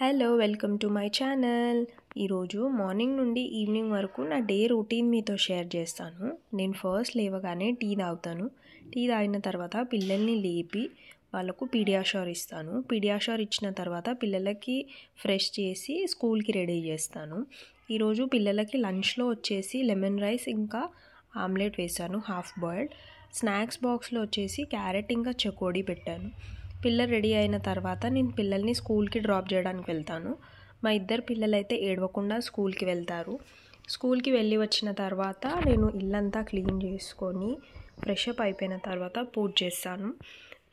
Hello welcome to my channel. ఈరోజు morning నుండి evening వరకు నా డే రొటీన్ మీతో షేర్ చేస్తాను. నేను ఫస్ట్ లేవగానే టీ తాగుతాను. టీ తాగిన తర్వాత పిల్లల్ని లేపి వాళ్ళకు పీడియాషూర్ ఇస్తాను. పీడియాషూర్ ఇచ్చిన తర్వాత పిల్లలకి ఫ్రెష్ చేసి స్కూల్కి రెడీ చేస్తాను. ఈరోజు పిల్లలకి లంచ్లో వచ్చేసి లెమన్ రైస్ ఇంకా ఆమ్లెట్ వేసాను, హాఫ్ బాయిల్డ్. స్నాక్స్ బాక్స్లో వచ్చేసి క్యారెట్ ఇంకా చకోడీ పెట్టాను. పిల్లలు రెడీ అయిన తర్వాత నేను పిల్లల్ని స్కూల్కి డ్రాప్ చేయడానికి వెళ్తాను. మా ఇద్దరు పిల్లలైతే ఏడవకుండా స్కూల్కి వెళ్తారు. స్కూల్కి వెళ్ళి వచ్చిన తర్వాత నేను ఇల్లంతా క్లీన్ చేసుకొని ఫ్రెష్ అప్ అయిపోయిన తర్వాత పూజ చేస్తాను.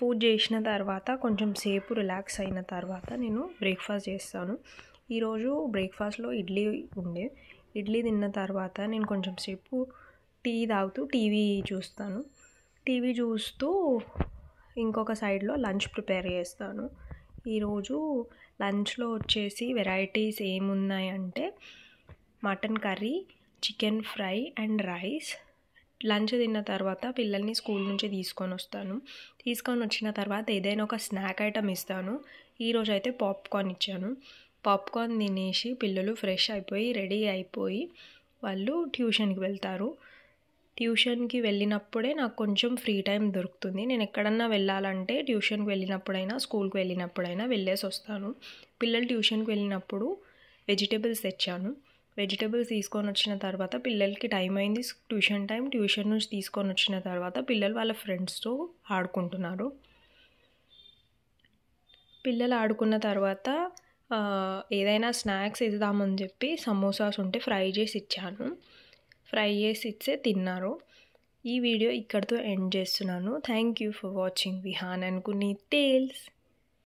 పూజ చేసిన తర్వాత కొంచెం సేపు రిలాక్స్ అయిన తర్వాత నేను బ్రేక్ఫాస్ట్ చేస్తాను. ఈరోజు బ్రేక్ఫాస్ట్లో ఇడ్లీ ఉండే. ఇడ్లీ తిన్న తర్వాత నేను కొంచెం సేపు టీ తాగుతూ టీవీ చూస్తాను. టీవీ చూస్తూ ఇంకొక సైడ్లో లంచ్ ప్రిపేర్ చేస్తాను. ఈరోజు లంచ్లో వచ్చేసి వెరైటీస్ ఏమున్నాయంటే mutton curry, chicken fry and rice. Lunch తిన్న తర్వాత పిల్లల్ని స్కూల్ నుంచి తీసుకొని వస్తాను. తీసుకొని వచ్చిన తర్వాత ఏదైనా ఒక స్నాక్ ఐటమ్ ఇస్తాను. ఈరోజు అయితే పాప్కార్న్ ఇచ్చాను. పాప్కార్న్ తినేసి పిల్లలు ఫ్రెష్ అయిపోయి రెడీ అయిపోయి వాళ్ళు ట్యూషన్కి వెళ్తారు. ట్యూషన్కి వెళ్ళినప్పుడే నాకు కొంచెం ఫ్రీ టైం దొరుకుతుంది. నేను ఎక్కడన్నా వెళ్ళాలంటే ట్యూషన్కి వెళ్ళినప్పుడైనా స్కూల్కి వెళ్ళినప్పుడైనా వెళ్ళేసి వస్తాను. పిల్లలు ట్యూషన్కి వెళ్ళినప్పుడు వెజిటేబుల్స్ తెచ్చాను. వెజిటేబుల్స్ తీసుకొని వచ్చిన తర్వాత పిల్లలకి టైం అయింది, ట్యూషన్ టైం. ట్యూషన్ నుంచి తీసుకొని వచ్చిన తర్వాత పిల్లలు వాళ్ళ ఫ్రెండ్స్తో ఆడుకుంటున్నారు. పిల్లలు ఆడుకున్న తర్వాత ఏదైనా స్నాక్స్ ఇద్దామని చెప్పి సమోసాస్ ఉంటే ఫ్రై చేసి ఇచ్చాను. ఫ్రై చేసి ఇచ్చే తిన్నారు. ఈ వీడియో ఇక్కడితో ఎండ్ చేస్తున్నాను. Thank you for watching Vihaan and Guni tiles.